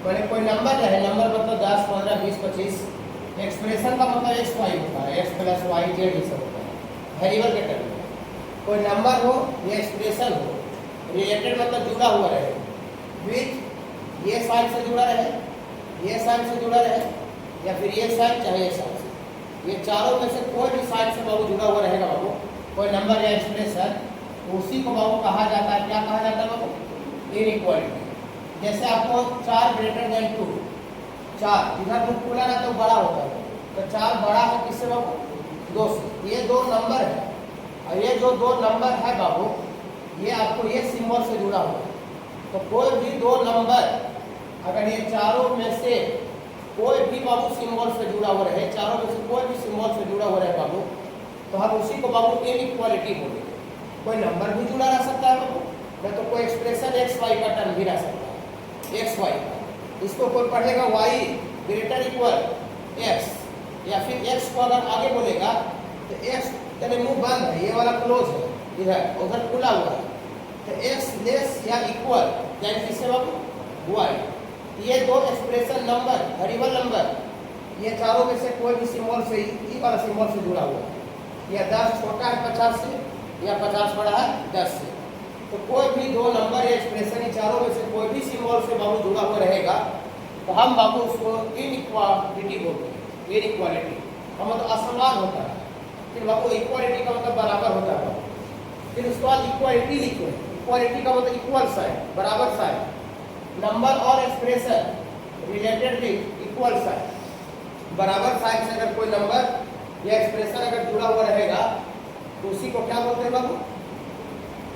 मैंने कोई नंबर रहे, नंबर मतलब 10, 15, 20, 25। एक्सप्रेशन का मतलब एक्स वाई होता है, एक्स प्लस वाई जेड ही सब होता है वेरिएबल के टर्म में। कोई नंबर हो या एक्सप्रेशन हो, रिलेटेड मतलब जुड़ा हुआ रहे विथ ये साइन से जुड़ा रहे, ये साइन से जुड़ा रहे, या फिर ये साइन चाहे ये साइन से, ये चारों में से कोई भी साइन से बाबू जुड़ा हुआ रहेगा बाबू, कोई नंबर या एक्सप्रेशन, तो उसी को बाबू कहा जाता है, क्या कहा जाता है बाबू? इनइक्वालिटी। जैसे आपको 4 ग्रेटर देन 2, 4 इधर बुक खुला ना तो बड़ा होता है, तो 4 बड़ा है किससे बाबू? 2 से। ये 2 नंबर है, और ये जो 2 नंबर है बाबू, ये आपको ये सिंबल से जुड़ा हुआ है। तो कोई भी 2 नंबर अगर ये चारों में से कोई भी बाबू सिंबल से जुड़ा हुआ रहे, चारों में से कोई भी सिंबल से जुड़ा हुआ रहे बाबू, तो हम उसी को बाबू इनइक्वालिटी बोलेंगे। कोई नंबर भी जुड़ा रह सकता है बाबू, या तो कोई एक्सप्रेशन एक्स वाई का टर्म भी रह सकता है, एक्स वाई का। इसको कोई पढ़ेगा वाई ग्रेटर इक्वल एक्स, या फिर एक्स को अगर आगे बोलेगा तो एक्स यानी मुंह बंद है, ये वाला क्लोज है, इधर उधर खुला हुआ है, तो एक्स लेस या इक्वल यानी किससे बाबू? वाई। ये 2 एक्सप्रेशन नंबर, वेरिएबल नंबर, ये चारों में से कोई भी सिंबल से, ई वाला सिंबल से जुड़ा हुआ है, या 10 छोटा है 50 से, या 50 बड़ा है 10 से। तो कोई भी 2 नंबर या एक्सप्रेशन इन चारों में से कोई भी सिंबल से बाबू जुड़ा हुआ रहेगा, तो हम बाबू उसको इनइक्वालिटी बोलते हैं। इनइक्वालिटी का मतलब असमान होता है, फिर बाबू इक्वालिटी का मतलब बराबर होता है बाबू। फिर उसके बाद इक्वालिटी लिखो, इक्वालिटी का मतलब इक्वल साइन, बराबर साइन। नंबर और expression related with equal sign, बराबर साइन से अगर कोई नंबर या एक्सप्रेशन अगर जुड़ा हुआ रहेगा तो उसी को क्या बोलते हैं बाबू?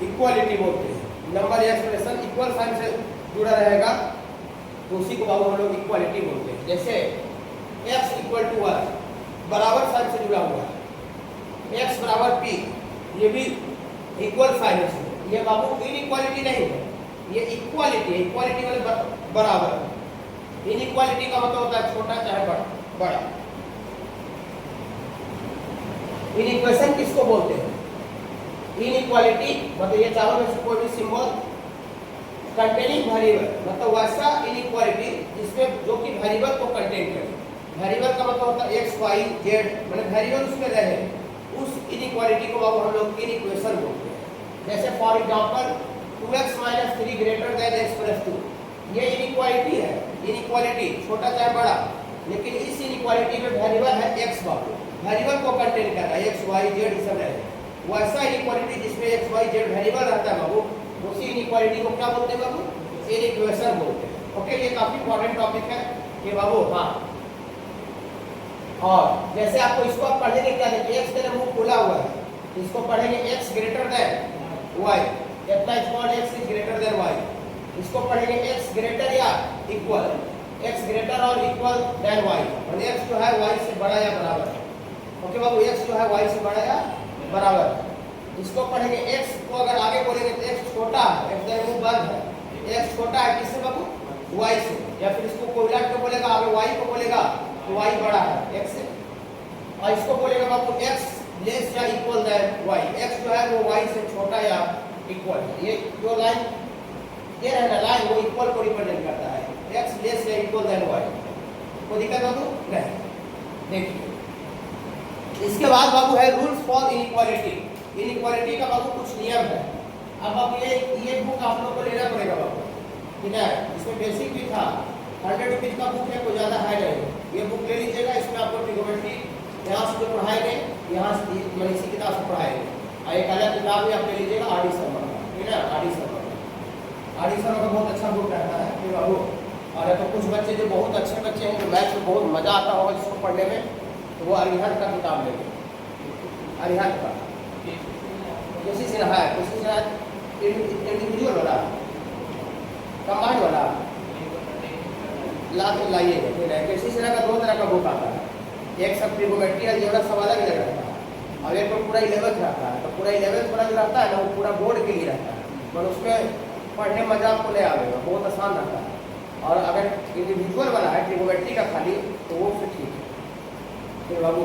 इक्वालिटी बोलते हैं। नंबर या एक्सप्रेशन इक्वल साइन से जुड़ा रहेगा तो उसी को बाबू हम लोग इक्वालिटी बोलते हैं। जैसे x इक्वल टू y, बराबर साइन से जुड़ा हुआ है, x बराबर p, ये भी इक्वल साइन है, ये बाबू इनइक्वालिटी नहीं है, ये इक्वालिटी है। इक्वालिटी मतलब बराबर, इनइक्वालिटी का मतलब होता है छोटा चाहे बड़ा। इनइक्वेशन किसको बोलते हैं? इनइक्वालिटी मतलब ये चारों में से कोई भी सिंबल कंटेनिंग वेरिएबल, मतलब वैसा इनइक्वालिटी जिसमें जो कि वेरिएबल को कंटेन करे। वेरिएबल का मतलब होता है एक्स वाई जेड, मतलब वेरिएबल उसमें रहे, उस इनइक्वालिटी को बाबू हम लोग इनइक्वेशन बोलते हैं। जैसे for example 2x - 3 greater than x + 2, ये इनइक्वालिटी है। इनइक्वालिटी छोटा चाहे बड़ा, लेकिन इस इनइक्वालिटी में वेरिएबल है x बाबू, वेरिएबल को कंटेन कर रहा है, एक्स वाई जेड सब रहे। वैसा इनइक्वालिटी जिसमें एक्स वाई जेड वेरिएबल रहता है बाबू, उसी इनइक्वालिटी को क्या बोलते हैं बाबू? इनइक्वेशन बोलते हैं। ओके, ये काफी इंपॉर्टेंट टॉपिक है ये बाबू। हाँ, और जैसे आपको इसको आप पढ़ेंगे क्या देखिए, एक्स का मुंह खुला हुआ है, इसको पढ़ेंगे एक्स ग्रेटर देन वाई, इतना small x is greater than y. इसको पढ़ेंगे एक्स ग्रेटर या इक्वल, एक्स ग्रेटर और इक्वल देन वाई, और एक्स जो है वाई से बड़ा या बराबर है। ओके बाबू, एक्स जो है वाई से बड़ा या बराबर। इसको पढ़ेंगे एक्स को अगर आगे बोलेंगे तो एक्स छोटा है, एक्स का मुंह बंद है, एक्स छोटा है किससे बाबू? वाई से। या फिर इसको कोई उलट के बोलेगा, आगे वाई को बोलेगा तो वाई बड़ा है एक्स से, और इसको बोलेगा बाबू एक्स लेस या इक्वल देन वाई, एक्स जो है वो वाई से छोटा या इक्वल है। ये जो लाइन ये रहना लाइन वो इक्वल को रिप्रेजेंट करता है, एक्स लेस या इक्वल देन वाई। कोई दिक्कत बाबू नहीं? देखिए इसके बाद बाबू है रूल्स फॉर इनइक्वालिटी। इनइक्वालिटी का बाबू कुछ नियम है। अब आप ये बुक आप लोग को लेना पड़ेगा बाबू, ठीक है? इसमें बेसिक भी था, 100 रुपीज का बुक है, कोई ज़्यादा है नहीं। ये बुक ले लीजिएगा, इसमें आपको ट्रिग्नोमेट्री यहाँ से जो पढ़ाएंगे, यहाँ से मतलब इसी किताब से पढ़ाएंगे। और एक अलग किताब भी आप ले लीजिएगा आर डी शर्मा का, ठीक है? आर डी शर्मा का बहुत अच्छा बुक रहता है ये बाबू। और तो कुछ बच्चे जो बहुत अच्छे बच्चे हैं, जो मैथ्स में बहुत मज़ा आता होगा जिसको पढ़ने में, तो वो अरिहंत का किताब लेंगे, अरिहंत का। किसी से रहा है, किसी से इंडिविजुअल वाला, कंबाइंड वाला लाइएगा, ठीक है? किसी से का 2 तरह का बुक आता है, एक सब ट्रिग्नोमेट्री अलजेब्रा सब अलग अलग रहता है, और एक तो पूरा 11th रहता है। तो पूरा 11th वाला जो रहता है ना, वो पूरा बोर्ड के लिए रहता है, पर उसमें पढ़ने मजा आपको नहीं आएगा, बहुत आसान रहता है। और अगर इंडिविजुअल वाला है ट्रिग्नोमेट्री का खाली, तो वो फिर ठीक है। तो बाबू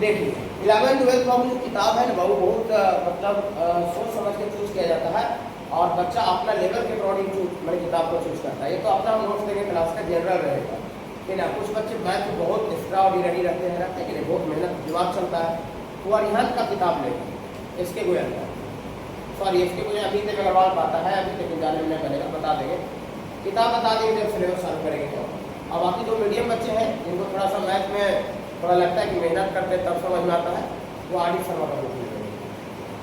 देखिए 11th 12th बाबू जो किताब है ना बाबू, बहुत मतलब सोच समझ के चूज किया जाता है। और बच्चा अपना लेवल के अकॉर्डिंग मैंने किताब को चूज करता है। ये तो अपना हम नोट्स देंगे क्लास का जनरल रहेगा कि ना। कुछ बच्चे मैथ में बहुत एक्स्ट्रा ऑर्डिनरी रहते हैं कि नहीं, बहुत मेहनत दिमाग चलता है, वो अरिहंत का किताब लेंगे इसके गोयल का, सॉरी इसके गोयल अभी तक अग्रवाल पाता है, अभी तक जाने में नहीं बनेगा, बता देंगे किताब बता देंगे जब सिलेबस चालू करेंगे तो। और बाकी जो मीडियम बच्चे हैं जिनको थोड़ा सा मैथ में थोड़ा लगता है कि मेहनत करते हैं तब समझ में आता है, वो आर डी शर्मा का बुक ले लेंगे।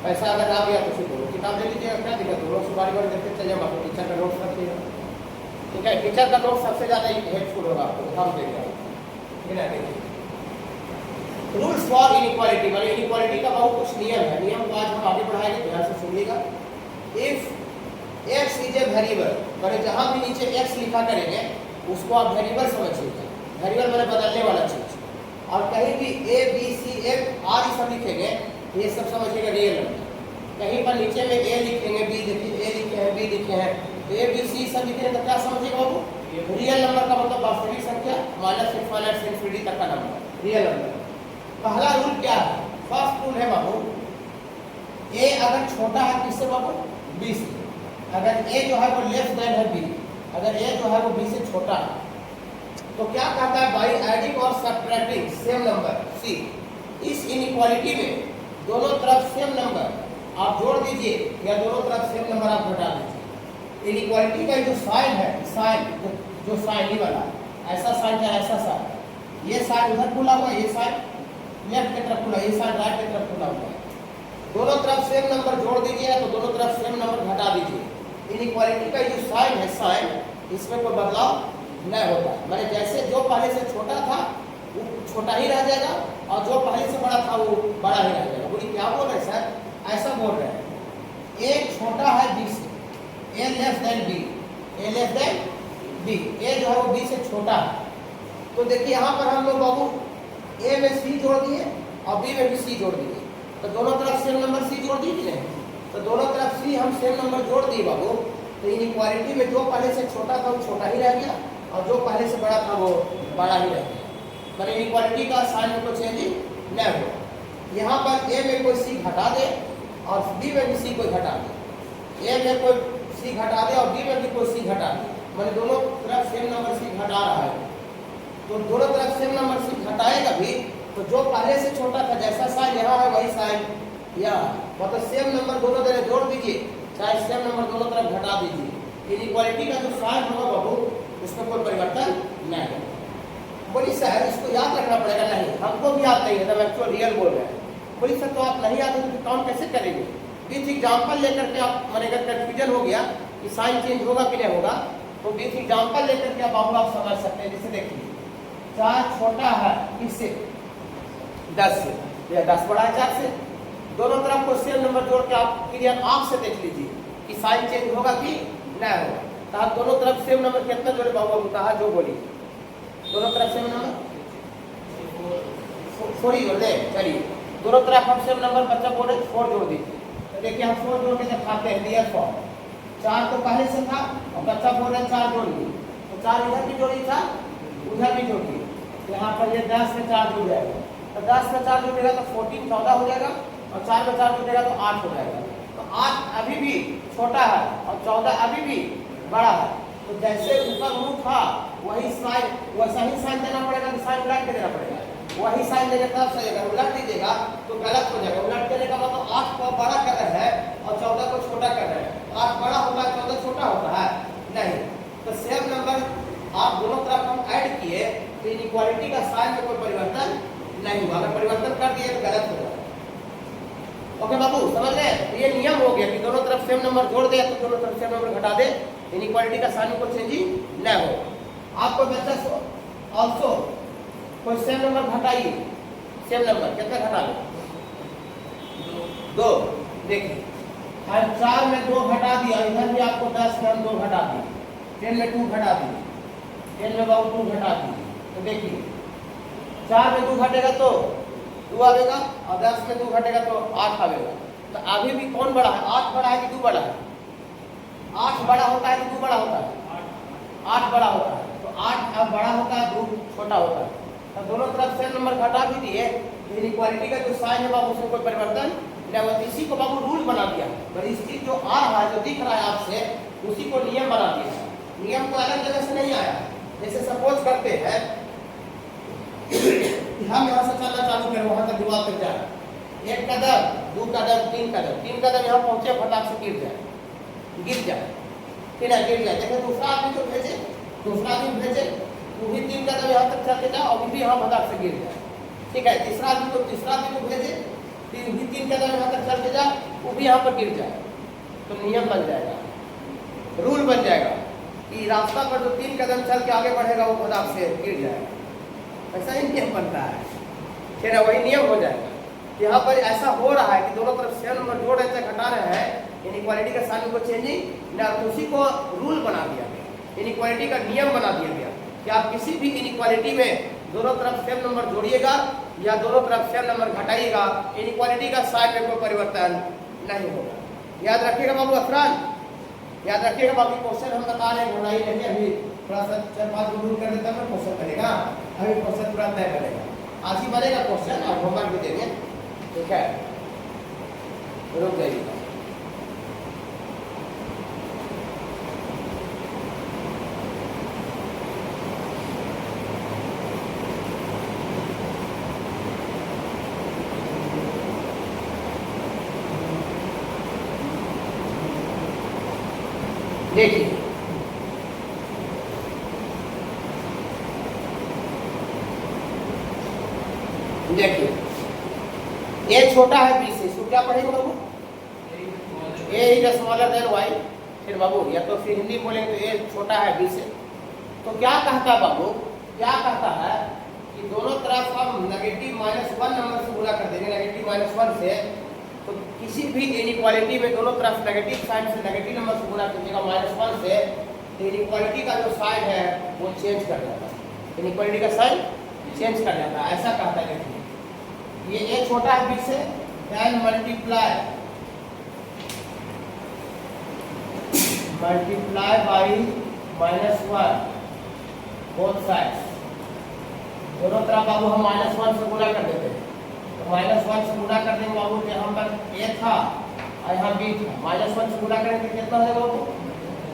पैसा अगर आ गया तो फिर दोनों किताब ले लीजिएगा, क्या दिक्कत, दोनों से बारी बारी देखते चले जाए। आपको टीचर का नोट्स रखिएगा, ठीक है, टीचर का नोट सबसे ज़्यादा हेल्पफुल होगा आपको, हम देंगे। रूल्स फॉर इनइक्वालिटी, मतलब इनइक्वालिटी का बहुत कुछ नियम है, नियम को आज हम आगे बढ़ाएंगे, ध्यान से सुनिएगा। If x is a variable, मतलब जहाँ भी नीचे एक्स लिखा करेंगे उसको आप वेरिएबल समझिएगा, वेरिएबल मतलब बदलने वाला चीज। और कहीं भी A B C F R ये सब लिखेंगे ये सब समझिएगा रियल नंबर। कहीं पर नीचे में ए लिखेंगे बी लिखे, ए लिखे हैं बी लिखे हैं, ए बी सी सब लिखेंगे तो क्या समझिएगा बाबू, रियल नंबर का मतलब वास्तविक संख्या माइनस इनफाइनाइट से इनफिनिटी तक का नंबर, रियल नंबर। पहला रूल क्या है, फर्स्ट रूल है बाबू, ए अगर छोटा है किससे बाबू, बी से, अगर ए जो है वो लेस देन है बी, अगर ए जो है वो बी से छोटा है तो क्या कहता है, बाई एडिंग और सबट्रैक्टिंग सेम नंबर सी, इस इनइक्वालिटी में दोनों तरफ सेम नंबर आप जोड़ दीजिए या दोनों तरफ सेम नंबर आप घटा दीजिए। इनइक्वालिटी का जो साइन है, साइन जो साइन ही वाला ऐसा साइन है, ऐसा साइन, ये साइन उधर खुला हुआ, ये साइन लेफ्ट की तरफ खुला, ये साइन राइट की तरफ खुला हुआ है, दोनों तरफ सेम नंबर जोड़ दीजिए तो दोनों तरफ सेम नंबर घटा दीजिए। इनइक्वालिटी का जो साइन है, साइन, इसमें कोई बदलाव नहीं होता, मैंने जैसे जो पहले से छोटा था वो छोटा ही रह जाएगा और जो पहले से बड़ा था वो बड़ा ही रह जाएगा। बोलिए क्या बोल रहे हैं सर, ऐसा बोल रहे हैं, ए छोटा है बी से, ए लेस देन बी, ए लेस देन बी, ए जो है वो बी से छोटा है। तो देखिए यहाँ पर हम लोग बाबू ए में सी जोड़ दिए और बी में भी सी जोड़ दिए, तो दोनों तरफ सेम नंबर सी जोड़ दीजिए, तो दोनों तरफ सी हम सेम नंबर जोड़ दिए बाबू, तो इनइक्वालिटी में जो पहले से छोटा था वो छोटा ही रह गया और जो पहले से बड़ा था वो बड़ा ही रह गया, पर इनइक्वालिटी का साइन में कोई चेंज नहीं हो। यहाँ पर ए में कोई सी घटा दे और बी में भी सी कोई घटा दे, ए में कोई सी घटा दे और बी में भी कोई सी घटा दे, मतलब दोनों तरफ सेम नंबर सी घटा रहा है, तो दोनों तरफ सेम नंबर सी घटाएगा भी तो जो पहले से छोटा था जैसा साइन यहाँ है वही साइन यहाँ, मतलब सेम नंबर दोनों तरफ जोड़ दीजिए चाहे सेम नंबर दोनों तरफ घटा दीजिए। इनइक्वालिटी का जो साइन होगा बाबू उसमें कोई परिवर्तन नहीं है। बोली सर इसको याद रखना पड़ेगा, नहीं हमको भी याद नहीं है, तब एक्चुअल रियल बोल रहे हैं। बोली सर तो आप नहीं याद है तो काउंट कैसे करेंगे, विथ एग्जाम्पल लेकर के आप, मैंने अगर कन्फ्यूजन हो गया कि साइन चेंज होगा कि नहीं होगा तो विथ एग्जाम्पल लेकर के बाबू आप समझ सकते हैं। जैसे देखिए 4 छोटा है किससे, 10 से, या 10 बड़ा है 4 से, दोनों तरफ को सेम नंबर जोड़ के आप क्लियर आँख से देख लीजिए कि साइन चेंज होगा कि नहीं होगा। तो आप दोनों तरफ सेम नंबर कितना जोड़े बाबू कहा जो बोली, दोनों तरफ सेम नंबर 4 ही जोड़ दे, चलिए दोनों तरफ हम सेम नंबर बच्चा बोल रहे 4 जोड़ दीजिए। तो देखिए हम 4 जोड़ के दिखाते हैं रियल फॉर्म, 4 तो पहले से था और बच्चा बोल रहे 4 जोड़ दिए, तो 4 इधर भी जोड़ी था उधर भी जोड़ दिए, यहाँ पर ये 10 में 4 जुड़ जाएगा, तो 10 में 4 जुड़ेगा तो 14 14 हो जाएगा और 4 में 4 जुड़ेगा तो 8 हो जाएगा। तो 8 अभी भी छोटा है और 14 अभी भी बड़ा है, तो जैसे ऊपर मुंह था वही साइन, वैसा ही साइन देना पड़ेगा कि साइन उलट के देना पड़ेगा, वही साइन देने तब सही होगा, उलट दीजिएगा तो गलत हो जाएगा। उलट देने का मतलब 8 को बड़ा कर रहे हैं और 14 को छोटा कर रहे हैं, 8 बड़ा होता है 14 छोटा होता है नहीं, तो सेम नंबर आप दोनों तरफ हम ऐड किए तो इनइक्वालिटी का साइन में कोई परिवर्तन नहीं हुआ, अगर परिवर्तन कर दिए तो गलत होगा। ओके बाबू समझ रहे हैं, ये नियम हो गया कि दोनों तरफ सेम नंबर जोड़ दे तो दोनों तरफ सेम नंबर घटा दे, इनइक्वालिटी का साइन में कोई चेंज नहीं हो। आपको बच्चा ऑल्सो कोई सेम नंबर घटाइए, सेम नंबर कितना घटा लो, 2, देखिए हम 4 में 2 घटा दिया, इधर भी आपको 10 में हम 2 घटा दिए, 10 में 2 घटा दिए, 10 में बाबू 2 घटा दिए, तो देखिए 4 में 2 घटेगा तो 2 आएगा और 10 में 2 घटेगा तो 8 आएगा, तो अभी भी कौन बड़ा है, 8 बड़ा है कि 2 बड़ा है, 8 बड़ा होता है कि 2 बड़ा होता है, 8 बड़ा होता है, तो 8 अब बड़ा होता है 2 छोटा होता है, तो दोनों तरफ सेम नंबर घटा भी दिए, इनइक्वालिटी का जो साइन है उसमें कोई परिवर्तन इसी को बाबू रूल बना दिया, परिस्थिति जो आ रहा है, जो दिख रहा है आपसे, उसी को नियम बना दिया है। नियम को अलग जगह से नहीं आया। जैसे सपोज करते हैं हम यहाँ से चलना चालू करें, वहां तक दीवार तक जाए, 1 कदम 2 कदम 3 कदम, 3 कदम यहाँ पहुंचे, फटाक से गिर जाए, फिर गिर जाए। देखिए दूसरा आदमी को भेजे, दूसरा आदमी भेजे, तू भी 3 कदम यहाँ तक चलते जाओ, अभी भी यहाँ फटाक से गिर जाए, ठीक है। तीसरा आदमी को भेजे, फिर भी 3 कदम यहाँ तक चलते जाओ, वो भी यहाँ पर गिर जाए, तो नियम बन जाएगा, रूल बन जाएगा कि रास्ता पर जो 3 कदम चल के आगे बढ़ेगा वो फटाक से गिर जाएगा। ऐसा ही नियम बनता है, फिर वही नियम हो जाएगा। यहाँ पर ऐसा हो रहा है कि दोनों तरफ सेम नंबर जोड़ रहे थे, घटा रहे हैं, इनइक्वालिटी का साइन को चेंजिंग ना, उसी को रूल बना दिया गया, इनइक्वालिटी का नियम बना दिया गया कि आप किसी भी इनइक्वालिटी में दोनों तरफ सेम नंबर जोड़िएगा या दोनों तरफ सेम नंबर घटाइएगा, इनइक्वालिटी का साइन में कोई परिवर्तन नहीं होगा। याद रखिएगा बाबू अफरान, याद रखिएगा। बाकी क्वेश्चन हम बता रहे हैं, घुड़ाई नहीं, अभी थोड़ा सा 4-5 रूल कर देता है, क्वेश्चन बनेगा, अभी क्वेश्चन पूरा तय बनेगा, आज ही बनेगा क्वेश्चन, और होमवर्क भी देंगे, ठीक है। रुक जाइएगा। देखिए देखिए ए छोटा है बी से, इसको क्या पढ़ेगा बाबू? ए इज स्मॉलर देन वाई। फिर बाबू या तो फिर हिंदी बोलेंगे तो ए छोटा है बी से, तो क्या कहता है बाबू, क्या कहता है कि दोनों तरफ हम नेगेटिव -1 नंबर से गुणा कर देंगे, नेगेटिव -1 से, तो किसी भी इनइक्वालिटी में दोनों तरफ नेगेटिव साइन से नेगेटिव नंबर से गुणा कीजिएगा -1 से, तो इनइक्वालिटी का जो साइन है वो चेंज कर जाता है, इनइक्वालिटी का साइन चेंज कर जाता है। ऐसा कहता है, देखिए ये ए छोटा है बी से, then multiply by -1 both sides, दोनों तरफ बाबू हम -1 से गुणा कर देते हैं, तो -1 से गुणा कर देंगे बाबू, कि यहाँ पर ए था और यहाँ बी था, -1 से गुणा करेंगे तो कितना हो जाएगा बाबू?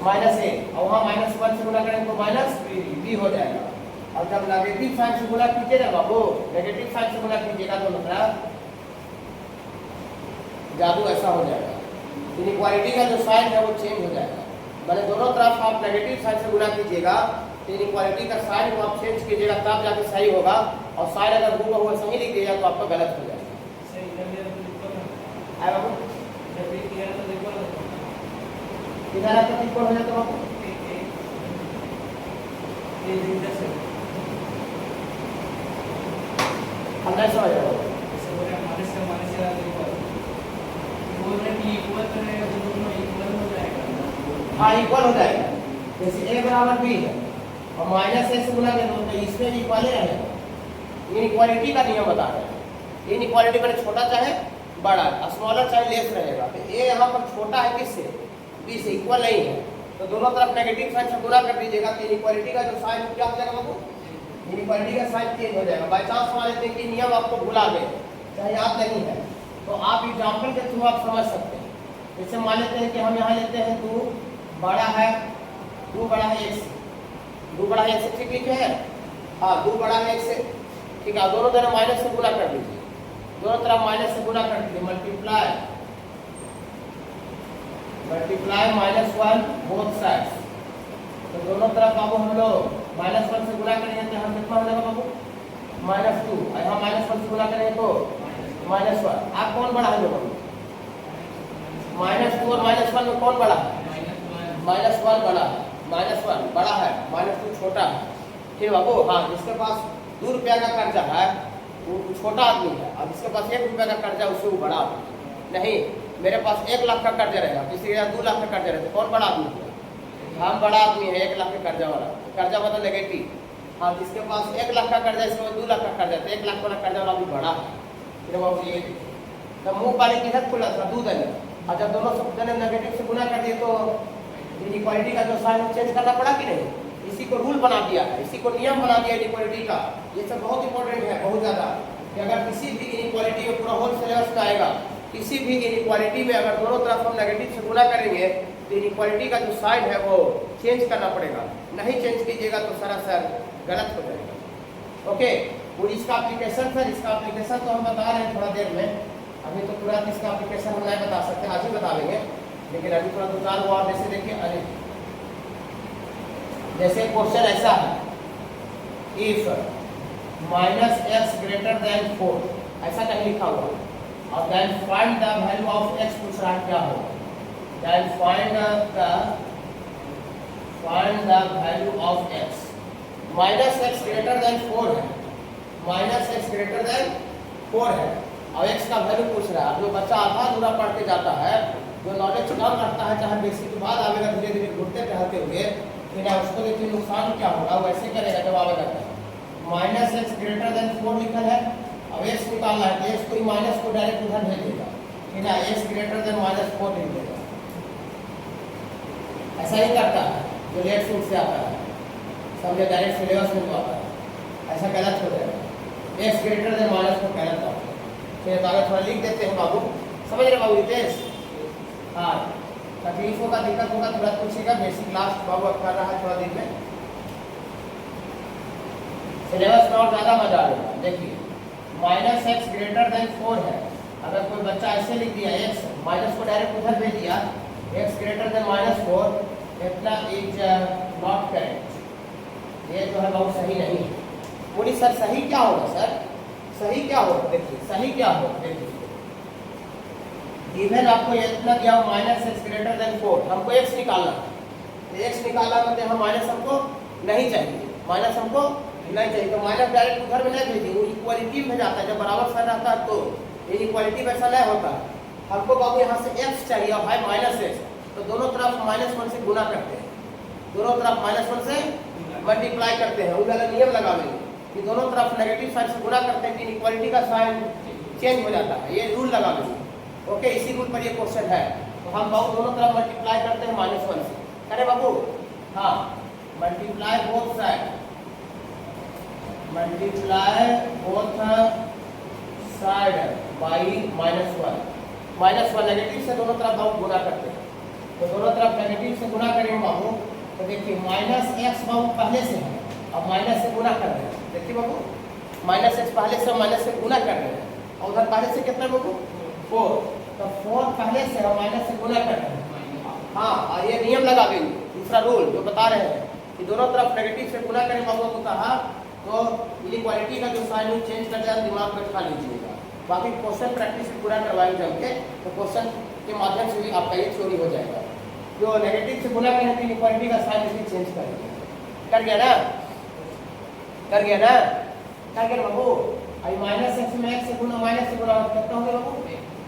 -a, और वहाँ -1 से गुणा करेंगे तो -b हो जाएगा। और जब नेगेटिव साइन से गुणा कीजिएगा बाबू, नेगेटिव साइन से गुणा कीजिएगा दोनों तरफ, जादू ऐसा हो जाएगा, इनइक्वालिटी का जो साइन है वो चेंज हो जाएगा। मैंने दोनों तरफ आप नेगेटिव साइन से गुणा कीजिएगा, तो इनइक्वालिटी का साइन को आप चेंज कीजिएगा, तब जाके सही होगा, और साइन अगर हूबहू ऐसा ही लिख दिया तो आपका गलत हो जाएगा। बाबू किधर आता है, हो जाता बाबू? हम नहीं समझ रहे, हाँ इक्वल हो जाएगा। जैसे a बराबर b है और -a से गुणा करें तो इसमें इक्वल रहेगा। इनइक्वालिटी का नियम बता रहे हैं, इनइक्वालिटी में छोटा चाहे बड़ा, स्मॉलर चाहे लेस रहेगा, तो a यहाँ पर छोटा है किससे? b से, इक्वल नहीं है, तो दोनों तरफ नेगेटिव साइन से गुणा कर दीजिएगा, तो इनइक्वालिटी का जो साइन क्या हो जाएगा बाबू? इनइक्वालिटी का साइन चेंज हो जाएगा। बाई चांस मान लेते हैं कि नियम आपको भुला गए, चाहे याद नहीं है, तो आप एग्जाम्पल के थ्रू आप समझ सकते हैं। जैसे मान लेते हैं कि हम यहाँ लेते हैं 2 बड़ा है 1 से, 2 बड़ा है 1 से, ठीक लिखे हैं, हाँ 2 बड़ा है 1 से, ठीक है। दोनों तरफ माइनस से गुणा कर दीजिए, दोनों तरफ माइनस से गुणा कर दीजिए, मल्टीप्लाई -1 बोथ साइड्स, तो दोनों तरफ बाबू हम लोग -1 से गुणा करेंगे तो हम कितना हो जाएगा बाबू? -2, और यहाँ -1 से गुणा करेंगे तो -1। आप कौन बड़ा है बाबू? -2 और -1 में कौन बड़ा है? -1 बड़ा है, -1 बड़ा है, -2 छोटा है, ठीक बाबू। हाँ जिसके पास 2 रुपया का कर्जा है वो छोटा आदमी है, और जिसके पास 1 रुपया का कर्जा उससे वो बड़ा आदमी नहीं। मेरे पास 1 लाख का कर्जा रहेगा, किसी के 2 लाख का कर्जा रहता है, कौन बड़ा आदमी है? हम बड़ा आदमी है, 1 लाख का कर्जा वाला, कर्जा मतलब नेगेटिव। हाँ जिसके पास 1 लाख का कर्जा, इसके पास 2 लाख का कर्जा, तो 1 लाख वाला कर्जा वाला भी बड़ा है, फिर बाबू ये तो मुँह वाले की है खुला था दूध है, और जब दोनों सब जने नेगेटिव से गुणा कर दिए तो इनइक्वालिटी का जो साइन चेंज करना पड़ा कि नहीं? इसी को रूल बना दिया है, इसी को नियम बना दिया इनइक्वालिटी का। ये सब बहुत इंपॉर्टेंट है, बहुत ज़्यादा, कि अगर किसी भी इनइक्वालिटी में पूरा होल सिलेबस में आएगा किसी भी इनइक्वालिटी में अगर दोनों तरफ हम नेगेटिव से गुना करेंगे तो इनइक्वालिटी का जो साइन है वो चेंज करना पड़ेगा, नहीं चेंज कीजिएगा तो सरासर गलत हो जाएगा। ओके, और इसका एप्लीकेशन सर, इसका एप्लीकेशन तो हम बता रहे हैं थोड़ा देर में, अभी तो तुरंत इसका एप्लीकेशन हम नहीं बता सकते, आज ही बता देंगे, लेकिन अभी थोड़ा दो चार और जैसे देखिए। अरे जैसे क्वेश्चन ऐसा है, इफ -x ग्रेटर देन 4, ऐसा कहीं लिखा हुआ, और then find the value of x पूछ रहा है क्या होगा, then find the value of x, -x greater than 4 है, -x ग्रेटर देन 4 है, और x का वैल्यू पूछ रहा है। जो बच्चा आधा अधूरा पढ़ के जाता है, जो नॉलेज कम रखता है, चाहे बेसिक के बाद आवेगा धीरे धीरे घुटते टहलते हुए, फिर उसको देखिए नुकसान क्या होगा, वैसे करेगा जब आवेगा। -x ग्रेटर देन 4 लिखा है, अब x निकालना है तो x को माइनस को डायरेक्ट उधर भेज देगा, फिर x ग्रेटर देन -4 लिख देगा। ऐसा ही करता है जो लेट सूट से आता है, समझे, डायरेक्ट सिलेबस में जो आता है, ऐसा गलत हो जाएगा। x ग्रेटर देन -4 गलत आता है। फिर कागज थोड़ा लिख देते हैं बाबू, समझ रहे बाबू रितेश? हाँ, तकलीफ होगा, दिक्कत होगा, तुरंत पूछेगा, बेसिक लास्ट बाबू अब कर रहा है थोड़ा दिन में, सिलेबस में और ज़्यादा मजा आएगा। देखिए -x ग्रेटर देन 4 है, अगर कोई बच्चा ऐसे लिख दिया, x माइनस को डायरेक्ट उधर भेज दिया, x ग्रेटर देन -4, इतना इज नॉट करेक्ट, ये जो है बहुत सही नहीं है। बोली सर सही क्या होगा, सर सही क्या होगा? देखिए सही क्या होगा, देखिए इवन आपको इतना दिया -x ग्रेटर देन 4, हमको x निकालना है, तो x निकालना मतलब हम माइनस हमको नहीं चाहिए, माइनस हमको नहीं चाहिए, तो माइनस डायरेक्ट उधर में नहीं भेजिए, वो इक्वालिटी में जाता है, जब बराबर साइन आता है तो इक्वालिटी में ऐसा नहीं होता। हमको बाबू यहाँ से x चाहिए और भाई -x, तो दोनों तरफ -1 से गुना करते हैं, दोनों तरफ -1 से मल्टीप्लाई करते हैं, वो वाला नियम लगा लेंगे कि दोनों तरफ नेगेटिव साइन से गुना करते हैं कि इक्वालिटी का साइन चेंज हो जाता है, ये रूल लगा लेंगे। ओके, इसी रूल पर ये क्वेश्चन है, तो हम बाबू दोनों तरफ मल्टीप्लाई करते हैं -1 से, करे बाबू? हाँ, multiply both side, multiply both side by -1 negative से दोनों तरफ बाबू गुना करते हैं, तो दोनों तरफ नेगेटिव से गुना करेंगे बाबू, तो देखिए -x बाबू पहले से है, अब माइनस से गुना कर रहे हैं, देखिए बाबू -x पहले से माइनस से गुना कर रहे हैं, और उधर पहले से कितना बाबू 4, तो 4 पहले से हम माइनस से गुना कर रहे हैं। हाँ, और ये नियम लगा देंगे, दूसरा रूल जो बता रहे हैं कि दोनों तरफ नेगेटिव से गुना करें बाबू को कहा, तो इनइक्वालिटी का जो साइन चेंज कर जाए दिमाग में बैठा लीजिएगा। बाकी क्वेश्चन प्रैक्टिस पूरा करवाएंगे जम के, तो क्वेश्चन के माध्यम से भी आपका ये थ्योरी हो जाएगा। जो नेगेटिव से गुना करें तो इनइक्वालिटी का साइन भी चेंज करेंगे। कर गया ना, कर गया ना, कर गया बाबू? अभी -x में x से गुना माइनस से गुना कितना होगा बाबू?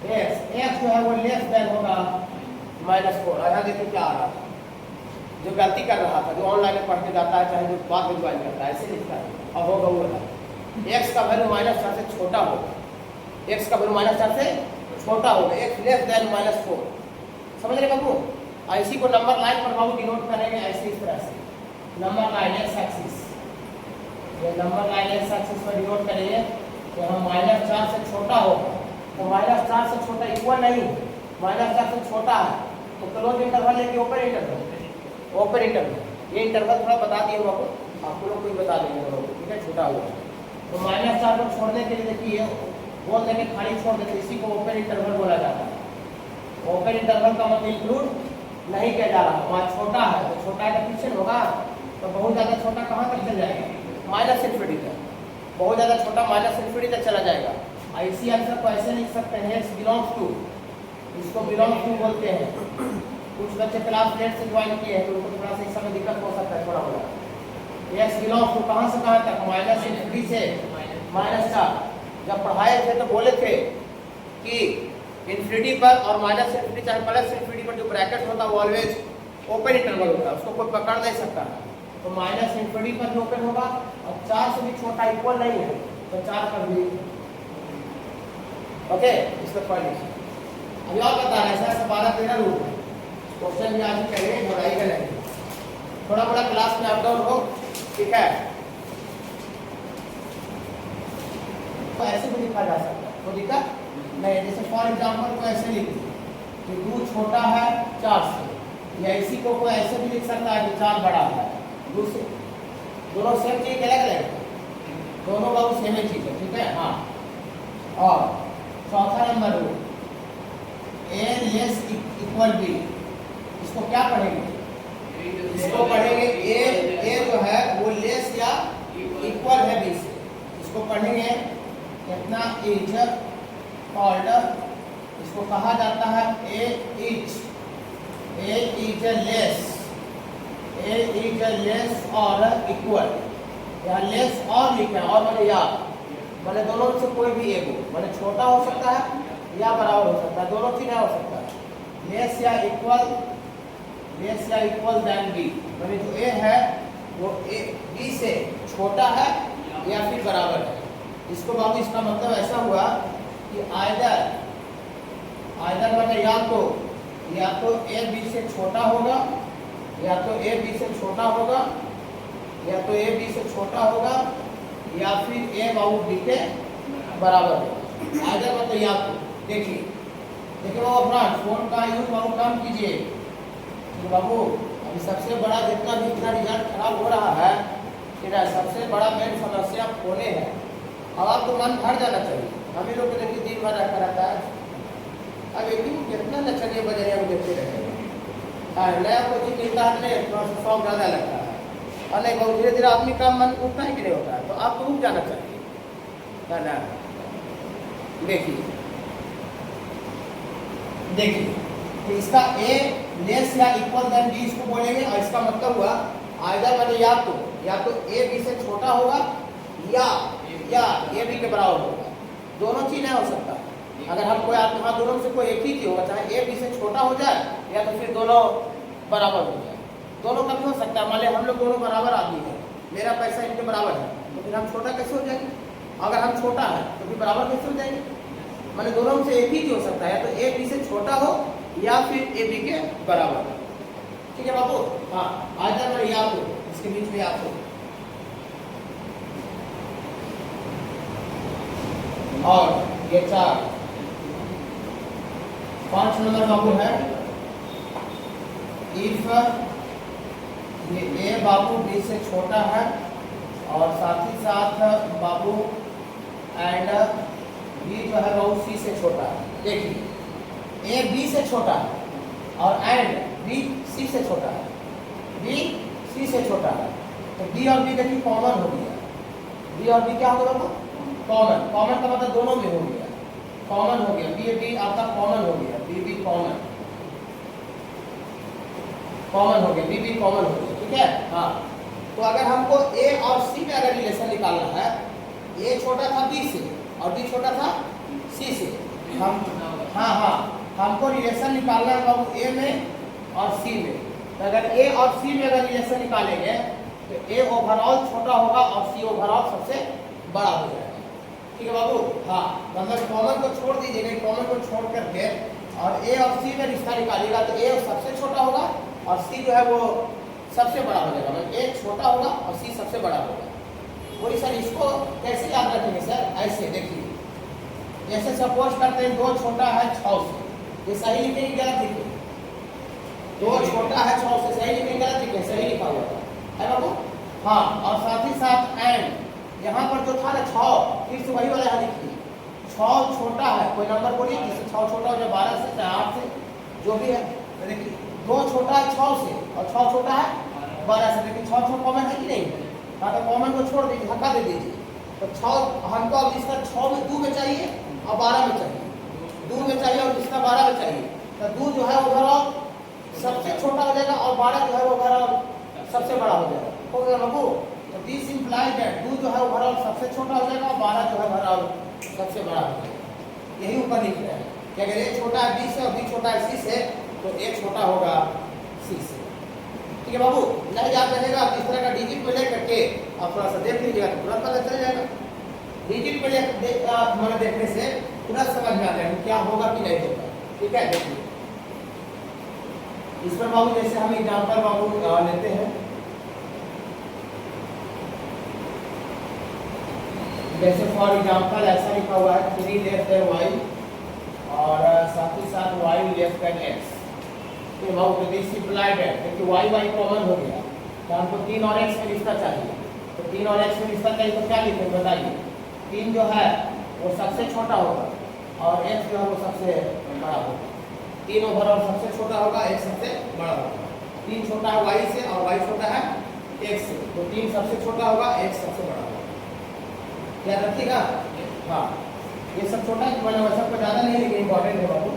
x जो है वो लेस देन होगा -4। यहाँ देखिए क्या आ रहा था, जो गलती कर रहा था, जो ऑनलाइन में पढ़ के जाता है, चाहे जो बाद में ज्वाइन करता है, ऐसे लिखता है, अब होगा वो x का वैल्यू -4 से छोटा होगा, x का वैल्यू -4 से छोटा होगा, x लेस देन -4, समझ रहे बाबू? इसी को नंबर लाइन पर बाबू डिनोट करेंगे ऐसे, इस तरह से नंबर लाइन x एक्सिस, ये नंबर लाइन x एक्सिस पर डिनोट करेंगे कि हम -4 से छोटा होगा, तो -4 से छोटा इक्वल नहीं, -4 से छोटा है, तो क्लोज इंटरवल लेके ओपन इंटरवल, ओपन इंटरवल, ये इंटरवल थोड़ा बता दिए बाबू, आपको लोग कोई बता देंगे लोग, ठीक है, छोटा हुआ, तो -4 को छोड़ने के लिए देखिए बोल देंगे खाली छोड़ देते, इसी को ओपन इंटरवल बोला जाता है। ओपन इंटरवल का मतलब इंक्लूड नहीं किया जा रहा, वहाँ छोटा है, तो छोटा है तो पीछे होगा, तो बहुत ज़्यादा छोटा कहाँ तक चल जाएगा? -∞ तक, बहुत ज़्यादा छोटा -∞ तक चला जाएगा। इसी आंसर को ऐसे लिख सकते हैं, x बिलोंग्स टू, इसको बिलोंग्स टू बोलते हैं। कुछ बच्चे क्लास लेट से ज्वाइन किए हैं तो उनको थोड़ा सा इस समय दिक्कत हो सकता है, थोड़ा मोड़ा। x बिलोंग्स टू कहाँ से कहाँ तक? -∞ से -4। जब पढ़ाए थे तो बोले थे कि इन्फिनिटी पर और -∞ चाहे +∞ पर जो ब्रैकेट होता है वो ऑलवेज ओपन इंटरवल होता है, उसको कोई पकड़ नहीं सकता है, तो -∞ पर भी ओपन होगा, और 4 से भी छोटा इक्वल नहीं है तो 4 पर भी। ओके, इसका पॉइंट अभी और बता रहे हैं, ऐसा 12-13 रूल है, क्वेश्चन भी आज करेंगे, घबराइएगा नहीं, थोड़ा बड़ा क्लास में अप डाउन हो, ठीक है, तो ऐसे भी लिखा जा सकता है, तो दिक्कत नहीं, जैसे फॉर एग्जाम्पल को ऐसे लिख दो कि 2 छोटा है 4 से, या इसी को कोई ऐसे भी लिख सकता है कि 4 बड़ा है 2 से। दोनों सेम चीज अलग अलग है, दोनों बाबू सेम ही चीज है, ठीक है। हाँ, और चौथा नंबर हो ए लेस इक्वल बी, इसको क्या पढ़ेंगे? इसको पढ़ेंगे ए जो है वो लेस या इक्वल है बी से, इसको पढ़ेंगे कितना इज कॉल्ड, इसको कहा जाता है ए इज लेस और इक्वल, या लेस और लिखा है, और मैंने या मैंने दोनों से कोई भी एक हो, मैंने छोटा हो सकता है या बराबर हो सकता है, दोनों चीज हो सकता है। लेस या इक्वल देन बी, मैंने जो ए है वो ए बी से छोटा है या फिर बराबर है। इसको बाबू इसका मतलब ऐसा हुआ कि आइदर मैंने या तो ए बी से छोटा होगा, या तो ए बी से छोटा होगा, या तो ए बी से छोटा होगा, या फिर ए बाबू बी के बराबर होगा। आइदर मतलब या तो देखिए बाबू अपना फोन का यूज बाबू कम कीजिए, तो बाबू अभी सबसे बड़ा जितना भी इतना रिजल्ट खराब हो रहा है, सबसे बड़ा मेन समस्या फोने है। अब आपको मन भर जाना चाहिए, हम ही लोग को देखिए दिन भर रखा रहता है, अब एक दिन कितना नचनिए बजरिया को देखते रहेंगे। नया कोई चीज मिलता है थोड़ा सा शौक ज़्यादा लगता है, और नहीं बहुत धीरे धीरे आदमी का मन उठना ही नहीं होता है, तो आपको रुक जाना चाहिए, है ना। देखिए तो इसका ए लेस या इक्वल देन बी इसको बोलेंगे, और इसका मतलब हुआ आइदर मैंने या तो ए बी से छोटा होगा या ए बी के बराबर होगा, दोनों चीज नहीं हो सकता। अगर हम कोई वहाँ दोनों से कोई एक ही चीज होगा, चाहे ए बी से छोटा हो जाए या तो फिर दोनों बराबर हो जाए, दोनों का भी हो सकता है। मान लिया हम लोग दोनों बराबर आदमी है, मेरा पैसा इनके बराबर है, तो फिर हम छोटा कैसे हो जाएंगे? अगर हम छोटा है तो फिर बराबर कैसे हो जाएंगे? मैंने दोनों से एक ही चीज हो सकता है, या तो ए बी से छोटा हो या फिर ए बी के बराबर। ठीक है बाबू। हाँ, आज मैंने या तो इसके बीच में आपको और ये 4 5 नंबर बाबू है इफ ये ए बाबू बी से छोटा है, और साथ ही साथ बाबू एंड बी जो है बाबू सी से छोटा है। देखिए ए बी से छोटा है और एंड बी सी से छोटा है, बी सी से छोटा है, तो बी और बी देखिए कॉमन हो गया, बी और बी क्या हो गया? कॉमन का मतलब दोनों में हो गया, कॉमन हो गया, बी आपका कॉमन हो गया, बी कॉमन हो गया, बी कॉमन हो गया, ठीक है। हाँ, तो अगर हमको ए और सी में अगर रिलेशन निकालना है, ए छोटा था बी से और बी छोटा था सी से, हम हमको रिलेशन निकालना है बाबू ए में और सी में। तो अगर ए और सी में अगर रिलेशन निकालेंगे तो ए ओवरऑल छोटा होगा और सी ओवरऑल सबसे बड़ा हो जाएगा। ठीक है बाबू। हाँ, मतलब कॉमन को छोड़ दीजिएगा, कॉमन को छोड़ करके और ए और सी में रिश्ता निकालिएगा तो ए सबसे छोटा होगा और सी जो है वो सबसे बड़ा हो जाएगा, मतलब ए छोटा होगा और सी सबसे बड़ा होगा। बोलिए सर इसको कैसे याद रखेंगे? सर ऐसे देखिए, जैसे सपोज करते हैं 2 छोटा है 6 से, ये सही लिखेंगे गलत लिखेंगे? 2 छोटा है 6 से, सही लिखेंगे गलत लिखेंगे? सही लिखा हुआ है बाबू। हाँ, और साथ ही साथ एंड यहाँ पर जो था ना 6, फिर से वही वाला यहाँ लिखिए, 6 छोटा है, कोई नंबर बोलिए जिससे 6 छोटा हो जाए, 12 से चाहे 8 से, जो भी है। तो देखिए 2 छोटा है 6 से और 6 छोटा है 12 से, देखिए 6 कॉमन है कि नहीं? हाँ, तो कॉमन को छोड़ दीजिए, धक्का दे दीजिए, तो 6 हमको अब इसका 6 में 2 में चाहिए और 12 में चाहिए, 2 में चाहिए और इसका 12 में चाहिए, तो 2 जो है ओवरऑल सबसे छोटा हो जाएगा और 12 जो है ओवरऑल सबसे बड़ा हो जाएगा। हो गया बाबू। तो दिस इंप्लाइज दैट 2 जो है ओवरऑल सबसे छोटा हो जाएगा और 12 जो है ओवरऑल सबसे बड़ा हो जाएगा। यही ऊपर लिख रहे हैं कि अगर ए छोटा है बी से और बी छोटा है सी से, तो ए छोटा होगा सी से। ठीक है बाबू। नहीं याद रहेगा, इस तरह का डिजिट में लेकर के आप थोड़ा सा देख लीजिएगा तो तुरंत पता चल जाएगा। डिजिट में मैंने देखने से तुरंत समझ में आ जाएगा क्या होगा कि नहीं होगा। ठीक है, देखिए इस पर बाबू जैसे हम एग्जाम्पल बाबू लेते हैं, जैसे फॉर एग्जाम्पल ऐसा लिखा हुआ है 3 लेस देन y और साथ ही साथ y लेस देन x। तो भाव दिस इम्प्लाइड है क्योंकि y कॉमन हो गया, तो हमको 3 और x में रिश्ता चाहिए। तो 3 और x में रिश्ता चाहिए तो क्या लिखें बताइए। 3 जो है वो सबसे छोटा होगा और x जो है वो सबसे बड़ा होगा। 3 ओवरऑल सबसे छोटा होगा, x सबसे बड़ा होगा। 3 छोटा है y से और y छोटा है x से, तो 3 सबसे छोटा होगा, x सबसे बड़ा होगा। याद रखिएगा। हाँ, ये सब छोटा है, मैंने सबको ज़्यादा नहीं, लेकिन इम्पोर्टेंट है बाबू।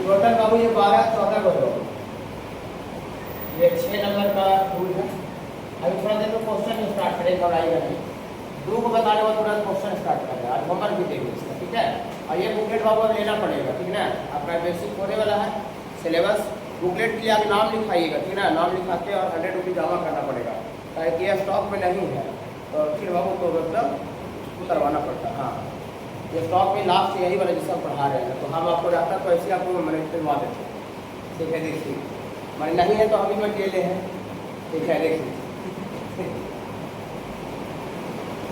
टोटल बाबू ये 12-14 को होगा। ये 6 नंबर का रूल है। अभी थोड़ा देर में क्वेश्चन स्टार्ट करेंगे, घबराइएगा नहीं। 2 को बताने वाला तुरंत क्वेश्चन स्टार्ट करेंगे, आज नंबर भी देंगे इसका, ठीक है। और ये बुकलेट बाबू लेना पड़ेगा, ठीक है ना। आपका बेसिक होने वाला है सिलेबस। बुकलेट के लिए आप नाम लिखाइएगा, ठीक है ना। नाम लिखा के और 100 रुपये जमा करना पड़ेगा, ताकि ये स्टॉक में नहीं है तो फिर बाबू तो मतलब करवाना पड़ता है। हाँ, ये स्टॉक में लास्ट यही वाला जिसका पढ़ा रहे हैं, तो हम आपको रहता तो ऐसे आपको मैंने करवा देते हैं, ठीक है। देखिए मैंने नहीं है तो हम ही में ले हैं, ठीक है। देखिए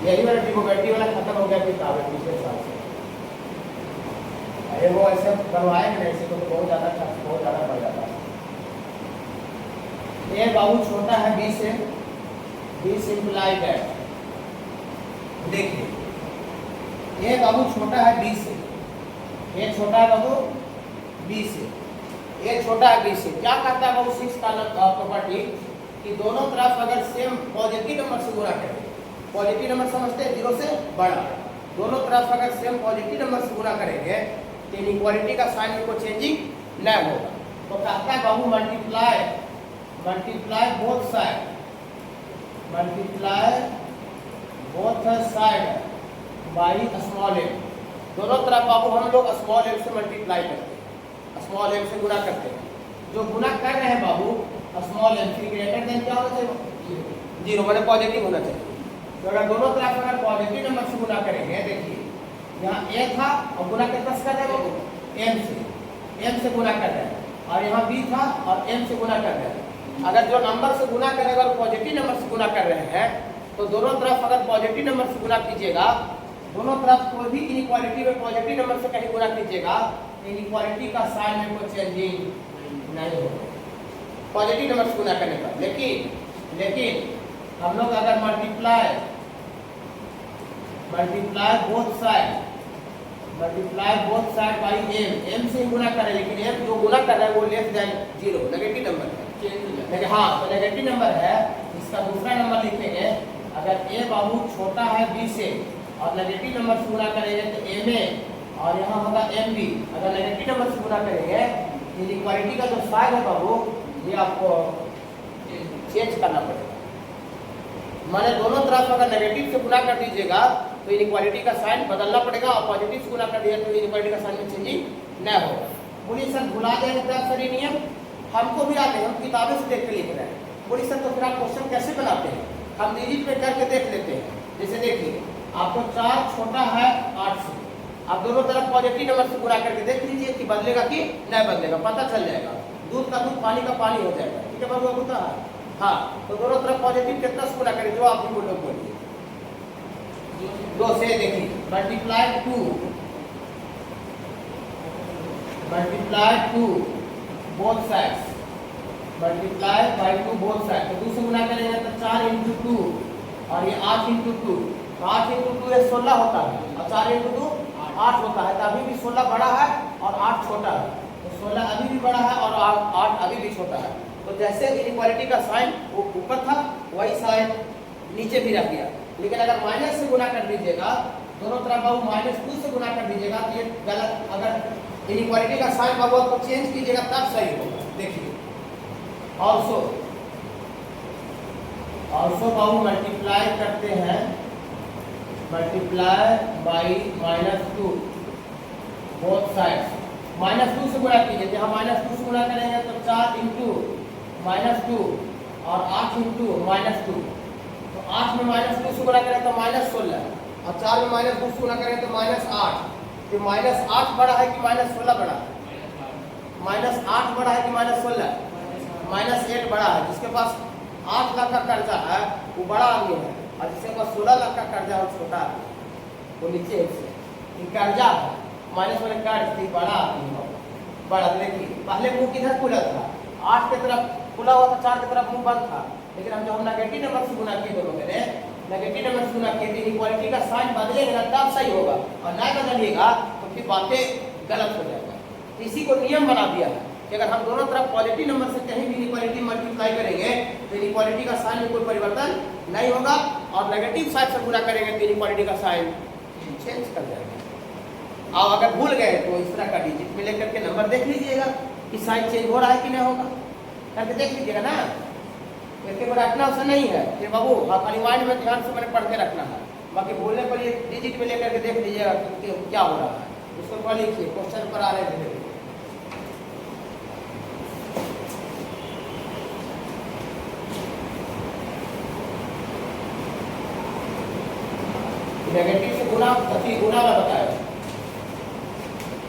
यही वाला डिमोक्रेटिक वाला खत्म हो गया किताब है पिछले साल से। अरे वो ऐसे करवाए नहीं, ऐसे तो बहुत ज़्यादा खर्च बहुत ज़्यादा बढ़ जाता है। ये बाबू छोटा है b से, b सिंपलाइड है। देखिए ये बाबू छोटा है b से, ये छोटा है बाबू b से, ये छोटा है b से। क्या करता है बाबू 6 का प्रॉपर्टी कि दोनों तरफ अगर सेम पॉजिटिव नंबर से गुणा करें, पॉजिटिव नंबर समझते हैं 0 से बड़ा, दोनों तरफ अगर सेम पॉजिटिव नंबर से गुणा करेंगे तो इनइक्वालिटी का साइन में कोई चेंजिंग नहीं होगा। तो कहता है बाबू multiply both side, multiply both side by small m। दोनों तरफ बाबू हम लोग स्मॉल m से मल्टीप्लाई करते हैं, स्मॉल m से गुणा करते हैं। जो गुणा कर रहे हैं बाबू स्मॉल m से ग्रेटर देन क्या होना चाहिए, 0, मतलब पॉजिटिव होना चाहिए। तो अगर दोनों तरफ अगर पॉजिटिव नंबर से गुणा करेंगे, देखिए यहाँ a था और गुणा कितना से कर रहे हैं m से गुणा कर रहे हैं, और यहाँ b था और m से गुणा कर रहे हैं। अगर जो नंबर से गुणा करेगा और पॉजिटिव नंबर से गुणा कर रहे हैं, तो दोनों तरफ अगर पॉजिटिव नंबर से गुणा कीजिएगा, दोनों तरफ कोई भी इनइक्वालिटी में पॉजिटिव नंबर से कहीं गुणा कीजिएगा, इनइक्वालिटी का साइन में कोई चेंजिंग नहीं होगा पॉजिटिव नंबर से गुणा करने पर। लेकिन हम लोग अगर multiply both side by m से गुणा करें, लेकिन m जो गुणा कर रहा है वो लेस देन 0, नेगेटिव नंबर है। लेकिन हाँ, तो नेगेटिव नंबर है, इसका दूसरा नंबर लिखेंगे। अगर a बाबू छोटा है b से और नेगेटिव नंबर से गुणा करेंगे तो ma, और यहाँ होगा mb। अगर नेगेटिव नंबर से गुणा करेंगे, इनइक्वालिटी का जो साइन है बाबू ये आपको चेंज करना पड़ेगा। माने दोनों तरफ अगर नेगेटिव से गुणा कर दीजिएगा तो इनइक्वालिटी का साइन बदलना पड़ेगा, और पॉजिटिव से गुणा कर दिया तो इनइक्वालिटी का साइन में चेंजिंग नहीं होगा। बोलिए सर भुला जाएगा क्या सर नियम? हमको भी आते हैं, हम किताबें से देख के लिख रहे हैं। बोलिए सर तो फिर आप क्वेश्चन कैसे बनाते हैं? हम डिजिट पे करके देख लेते हैं। जैसे देखिए आपको 4 छोटा है 8 से, आप दोनों तरफ पॉजिटिव नंबर से गुणा करके देख लीजिए कि बदलेगा कि नहीं बदलेगा, पता चल जाएगा। दूध का दूध पानी का पानी हो जाएगा, ठीक है बाबू? होता है हाँ। तो दोनों तरफ पॉजिटिव कितना से गुणा करें, जो आप भी बोलिए 2 से। देखिए multiply 2 both sides, multiply by 2 both side. तो 2 से गुणा करेंगे तो 4 × 2 और ये 8 × 2, तो 8 × 2 ये 16 होता है और 4 × 2 8 होता है। तो अभी भी 16 बड़ा है और 8 छोटा है, तो 16 अभी भी बड़ा है और 8 अभी भी छोटा है। तो जैसे इनइक्वालिटी का साइन वो ऊपर था, वही साइन नीचे भी रह गया। लेकिन अगर माइनस से गुणा कर दीजिएगा, दोनों तरफ बाबू -2 से गुणा कर दीजिएगा तो ये गलत। अगर इनइक्वालिटी का साइन बाबू आपको चेंज कीजिएगा तब सही होगा। देखिए ऑल्सो बाबू मल्टीप्लाई करते हैं, मल्टीप्लाई बाई -2 बोथ साइड्स। -2 से गुणा कीजिए, यहाँ -2 से गुणा करेंगे तो 4 × -2 और 8 × -2, तो 8 में -2 से गुणा करें तो -16 और 4 में -2 से गुणा करें तो -8। तो -8 बड़ा है कि -16 बड़ा है? -8 बड़ा है कि -16? -8 बड़ा है। जिसके पास 8 लाख का कर्जा है वो बड़ा आदमी है, और जिसके पास 16 लाख का कर्जा हो छोटा वो नीचे है उससे कर्जा माइनस वाले कर्ज थी बड़ा आदमी हो बड़ा। देखिए पहले मुंह किधर खुला था 8 की तरफ खुला हुआ था, 4 की तरफ मुंह बंद था, लेकिन हम जब नेगेटिव नंबर से गुना किए दोनों ने नेगेटिव नंबर से गुना किए तो इक्वालिटी का साइन बदलेगा ना तब सही होगा, और नहीं बदलिएगा तो फिर बातें गलत हो जाएगा। इसी को नियम बना दिया है कि अगर हम दोनों तरफ पॉजिटिव नंबर से कहीं भी इक्वालिटी मल्टीप्लाई करेंगे तो इक्वालिटी का साइन में कोई परिवर्तन नहीं होगा, और नेगेटिव साइन से गुना करेंगे तो इक्वालिटी का साइन चेंज कर जाएगा। अब अगर भूल गए तो इस तरह का डिजिट में लेकर के नंबर देख लीजिएगा कि साइन चेंज हो रहा है कि नहीं होगा, करके देख लीजिएगा ना। इसके बाद रखना उसे नहीं है कि बाबू आप रिमाइंड में ध्यान से मैंने पढ़ के रखना है, बाकी भूलने पर ये डिजिट में लेकर के देख लीजिएगा कि क्या हो रहा है। उसको पढ़ लीजिए, क्वेश्चन पर आ रहे थे नेगेटिव से गुना प्रति गुना वाला बताया,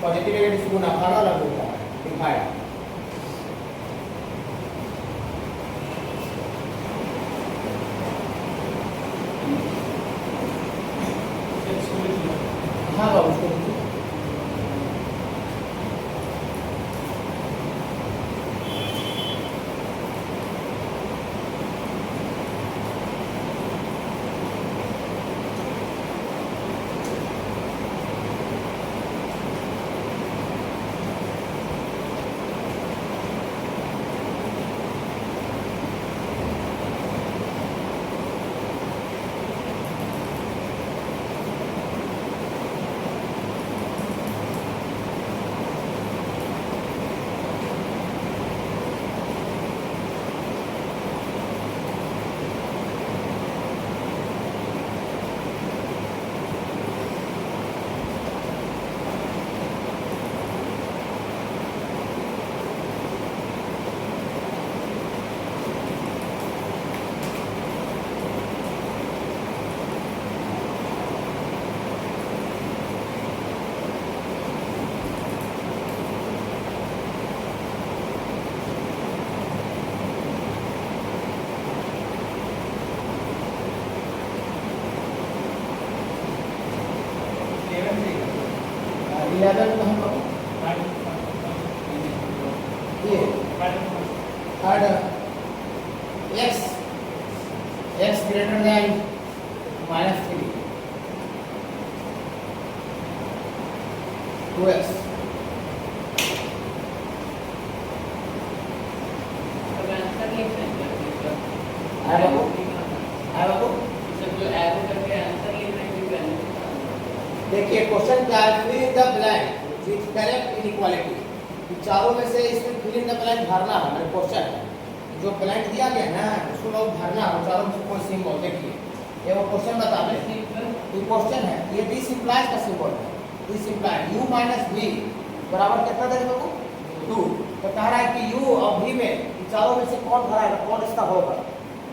पॉजिटिव नेगेटिव से गुना खाना अलग होता है दिखाया। हाँ बाबू उसको इलेवन में हम ये third x greater then -3 2x देखिए क्वेश्चन क्या है, fill in the blank with correct inequality. चारों में से इसमें फिल इन द ब्लैंक भरना है, मेरे क्वेश्चन है जो ब्लैंक दिया गया ना उसको लोग भरना है, चारों में से कोई सिंबल देखिए ये वो क्वेश्चन बता रहे हैं, ये क्वेश्चन है, ये दिस इंप्लाइज का सिंबल है, this implies u minus v बराबर कितना देगा लोगों 2। तो कह रहा है कि u और v में इन चारों में से कौन भराएगा, कौन इसका होगा,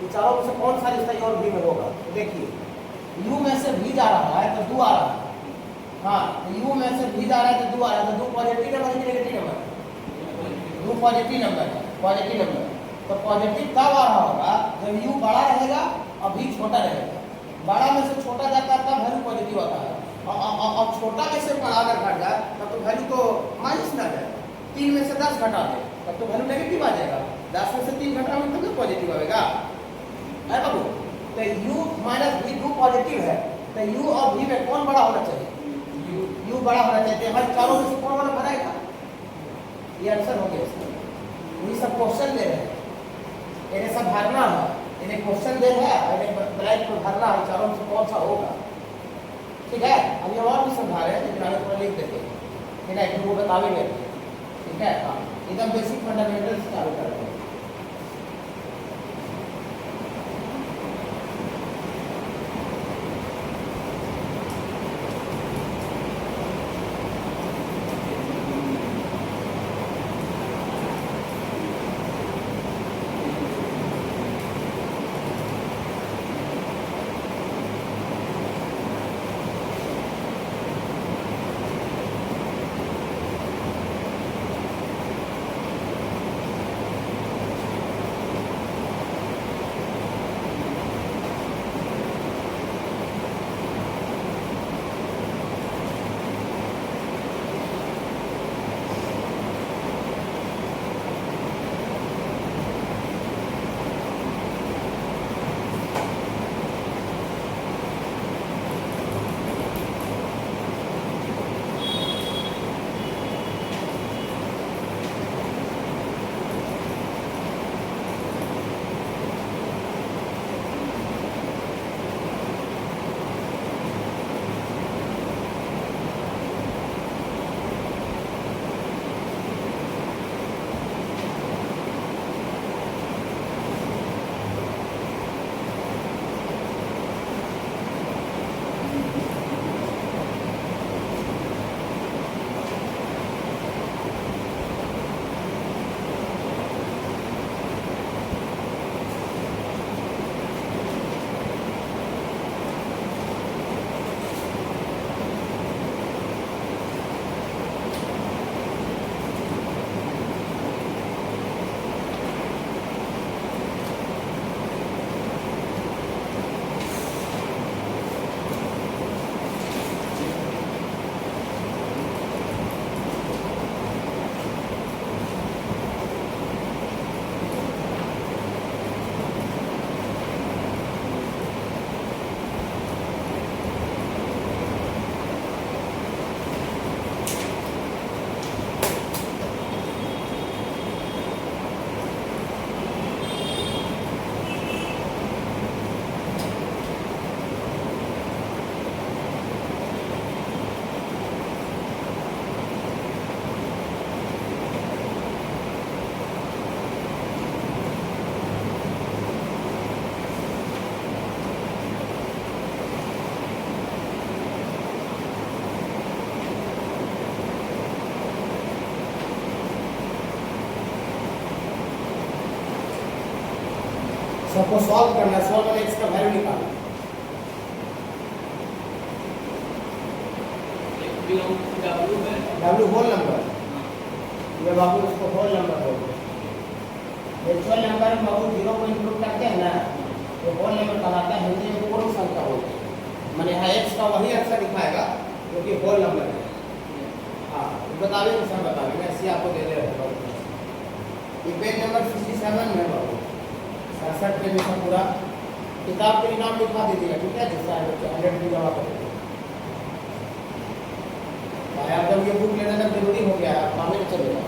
इन चारों में से कौन सा रिश्ता u और v में होगा। तो देखिए u में से v जा रहा है तो 2 आ रहा है, हाँ u में से v जा रहा है तो 2 आ रहा है, तो 2 पॉजिटिव नंबर है कि नेगेटिव नंबर, 2 पॉजिटिव नंबर है, पॉजिटिव नंबर। तो पॉजिटिव कब आ रहा होगा जब u बड़ा रहेगा और v छोटा रहेगा, बड़ा में से छोटा जाता है तब वैल्यू पॉजिटिव आता है, और छोटा में से बड़ा अगर घट जाए तब तो वैल्यू तो माइनस ना जाए, 3 में से 10 घटा दे तब तो वैल्यू नेगेटिव आ जाएगा, 10 में से 3 घटाओगे तब तो पॉजिटिव आएगा है बाबू। तो u माइनस v 2 पॉजिटिव है, तो u और v में कौन बड़ा होना चाहिए, u बड़ा होना चाहिए, हमारे चारों में से कौन बड़ा बनाएगा, ये आंसर हो गया इसका। वही सब क्वेश्चन दे रहे हैं, इन्हें सब भरना है, इन्हें क्वेश्चन दे रहे हैं, इन्हें ब्लैंक में भरना है, चारों में से कौन सा होगा। ठीक है, अभी हम और भी समझा रहे हैं लेकिन आगे थोड़ा लिख देते हैं, ठीक है, वो बतावेंगे। ठीक है, हाँ एकदम बेसिक फंडामेंटल्स चालू कर रहे हैं। सबको सॉल्व करना है। सॉल्व करके इसका वैल्यू निकालना है। डब्ल्यू होल नंबर, ये बाबू इसको होल नंबर बोलते हैं। नेचुरल नंबर में बाबू जीरो को इंक्लूड करते हैं ना, तो होल नंबर कहलाता है। हिंदी में पूर्ण संख्या बोलते हैं। मैंने यहाँ एक्स का वही अक्षर दिखाएगा जो कि होल नंबर है। हाँ बताइए तो सर बताइए, मैं ऐसे आपको दे दे रहा हूँ। ये पेज नंबर 67 में बाबू 67 पेज में पूरा किताब के नाम लिखा दीजिएगा, ठीक है। जिससे 100 भी जमा कर दीजिए। आप जब ये बुक लेना तब जरूरी हो गया, आप मामले चलेगा।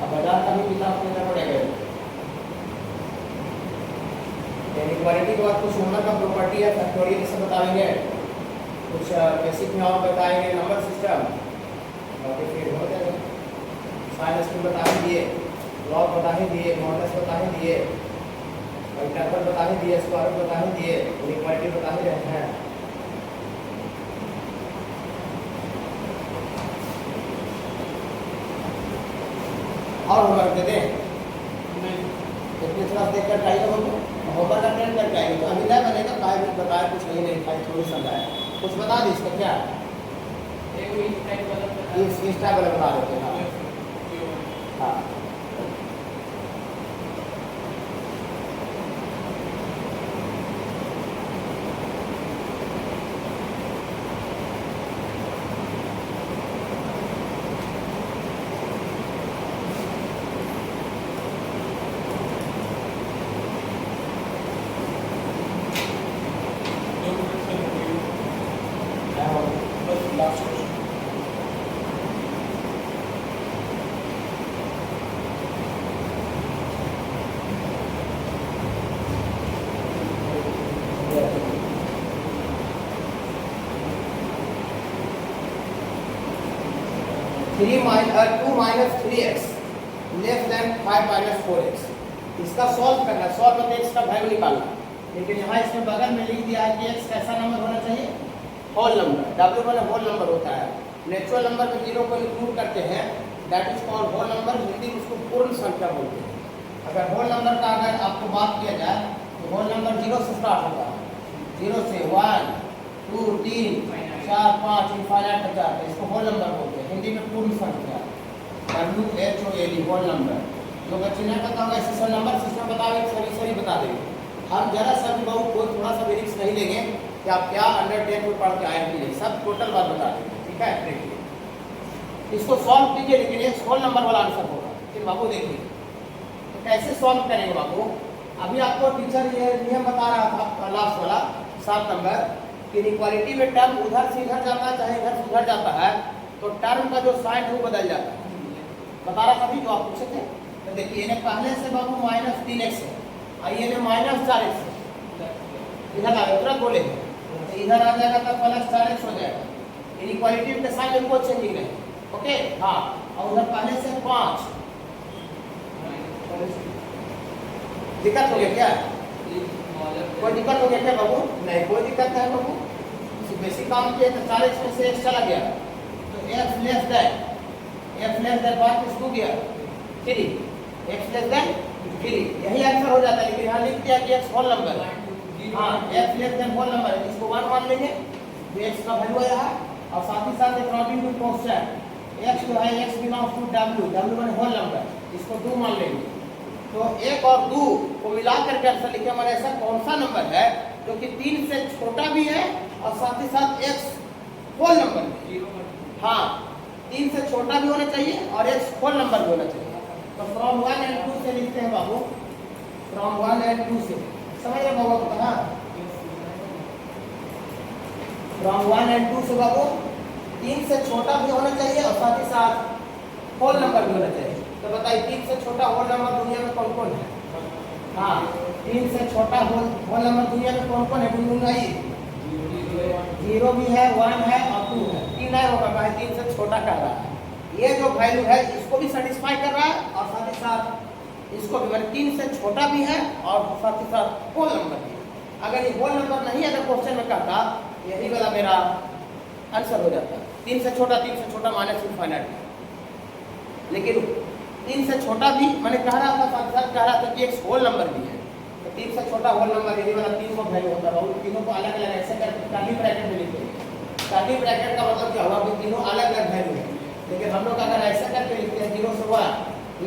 अब बाजार का भी किताब लेना पड़ेगा। इक्वालिटी के बाद कुछ नंबर का प्रॉपर्टी है, फैक्टोरियल से बताएंगे, कुछ बेसिक में और बताएंगे नंबर सिस्टम, और फिर हो जाएगा। साइंस को बता ही दिए, लॉग बता ही दिए, मॉडल्स बता ही दिए, इंटरवल बता ही दिए, स्क्वायर बता ही दिए, इक्वालिटी बता ही रहे हैं। और होमवर्क दे दें, इतने क्लास देख कर ट्राई करो, होमवर्क का ट्रेन करके आएंगे। तो अभी नहीं बनेगा, काय भी बताया कुछ नहीं खाई थोड़ी समझाया, कुछ बता दी इसका क्या इंस्टा वाला बता देते हैं। हाँ two minus 3x less than 5 minus 4x, इसका सॉल्व करना। सॉल्व करके इसका वैल्यू निकालना। लेकिन यहाँ इसमें बगल में लिख दिया है कि x कैसा नंबर होना चाहिए, होल नंबर। डब्ल्यू वाला होल नंबर होता है। नेचुरल नंबर में जीरो को इंक्लूड करते हैं, that is called whole number. Hindi में उसको पूर्ण संख्या बोलते हैं। अगर होल नंबर का अगर आपको बात किया जाए तो होल नंबर जीरो से स्टार्ट होता है। जीरो से 1 2 3 4 5 इनफाइनाइट तक जाता है, इसको होल नंबर बोलते हैं। हिंदी में पूर्ण संख्या, WHOLE होल नंबर। जो बच्चे नहीं पता होगा ऐसे सब नंबर सिस्टम बताओगे, सही बता देंगे। हम जरा सा भी बहुत कोई थोड़ा सा भी रिस्क नहीं लेंगे कि आप क्या अंडर 10 में पढ़ के आए कि नहीं, सब टोटल बात बता देंगे, ठीक है। देखिए इसको सॉल्व कीजिए, लेकिन ये होल नंबर वाला आंसर होगा। फिर बाबू देखिए तो कैसे सॉल्व करेंगे बाबू। अभी आपको टीचर ये नियम बता रहा था लास्ट वाला 7 नंबर कि इक्वालिटी में टर्म उधर से इधर जाता है, चाहे इधर से उधर जाता है, तो टर्म का जो साइन है वो बदल जाता है। बता रहा था जो आप पूछे थे। तो देखिए इन्हें पहले से बाबू माइनस 3x है, आइए ने माइनस 4x है, इधर आ गया तुरंत बोले तो इधर आ जाएगा तो प्लस 4x हो जाएगा। इक्वालिटी के साइन में कोई चेंजिंग नहीं, ओके। हाँ और उधर पहले से 5, दिक्कत हो गया क्या, कोई दिक्कत हो गया क्या बाबू? नहीं कोई दिक्कत नहीं बाबू, बेसिक काम किया तो 40 में से x चला गया तो x लेस देन 5 किसको गया 3, x लेस देन 3, यही आंसर हो जाता है। लेकिन यहाँ लिख दिया कि x होल नंबर है। हाँ x less than whole number है, इसको 1 मान लेंगे तो x का वैल्यू आया है। और साथ ही साथ अकॉर्डिंग टू क्वेश्चन x जो है x बिलोंग्स टू w माने होल नंबर, इसको 2 मान लेंगे। तो 1 और 2 को मिला करके आंसर लिखे हमारे ऐसा कौन सा नंबर है जो कि 3 से छोटा भी है और साथ ही साथ x होल नंबर भी। हाँ 3 से छोटा भी होना चाहिए और x होल नंबर भी होना चाहिए। तो फ्रॉम 1 and 2 से लिखते हैं बाबू, फ्रॉम 1 and 2 से समझ रहे बाबू को? हाँ फ्रॉम 1 and 2 से बाबू 3 से छोटा भी होना चाहिए और साथ ही साथ होल नंबर भी होना चाहिए। तो बताइए 3 से छोटा होल नंबर दुनिया में कौन कौन है? हाँ 3 से छोटा होल नंबर दुनिया में कौन कौन है? ढूंढूंगा ही 0 भी है, 1 है और 2 है। 3 नहीं होगा, भाई 3 से छोटा कह रहा है। ये जो वैल्यू है इसको भी सेटिस्फाई कर रहा है और साथ ही साथ इसको भी, मतलब 3 से छोटा भी है और साथ ही साथ होल नंबर भी है। अगर ये होल नंबर नहीं अगर क्वेश्चन में कहता, यही वाला मेरा आंसर हो जाता। 3 से छोटा माइनस इनफाइनाइट। लेकिन 3 से छोटा भी मैंने कह रहा था, साथ साथ कह रहा था कि एक होल नंबर भी है। तो 3 से छोटा होल नंबर यही वाला 3 को वैल्यू होता है, उन तीनों को अलग अलग ऐसे करके कर्ली ब्रैकेट में लिखते हैं। कर्ली ब्रैकेट का मतलब क्या हुआ कि तीनों अलग अलग वैल्यू है, लेकिन हम लोग अगर ऐसे करके लिखते हैं 0 से 1,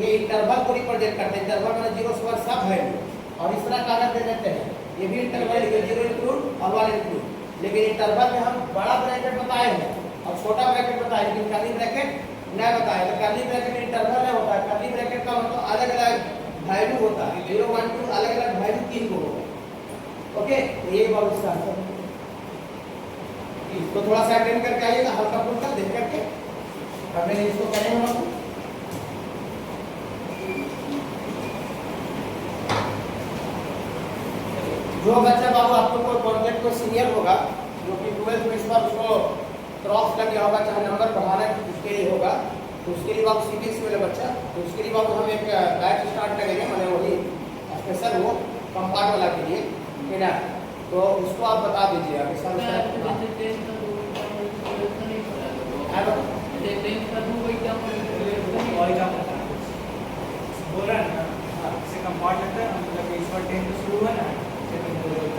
ये इंटरवल को रिप्रेजेंट करते हैं। इंटरवल मतलब 0 से 1 सब वैल्यू, और इस तरह का अगर दे देते हैं ये भी इंटरवल है, 0 इंक्लूड और 1 इंक्लूड, लेकिन इंटरवल में हम बड़ा ब्रैकेट बताए हैं और छोटा ब्रैकेट बताए, लेकिन कर्ली ब्रैकेट नहीं बताया। तो कर्ली ब्रैकेट इंटरवल में होता है, कर्ली ब्रैकेट का मतलब अलग अलग वैल्यू होता है, 0 1 2 अलग अलग वैल्यू 3 को होगा। ओके, ये बात इसका आंसर है। इसको थोड़ा सा अटेंड करके आइएगा, हल्का फुल्का देख करके अपने इसको करेंगे हम लोग। जो बच्चा बाबू आपको कोई कॉन्टेक्ट को सीनियर होगा जो कि 12th में इस बार उसको क्रॉस कर गया होगा, चाहे नंबर बढ़ाना उसके लिए होगा, तो उसके लिए बाबू सीबीएसई वाले बच्चा, तो उसके लिए बाबू हम एक बैच स्टार्ट करेंगे, मैंने वही स्पेशल वो कंपार्ट वाला के लिए, है ना। तो उसको आप बता दीजिए आप इसका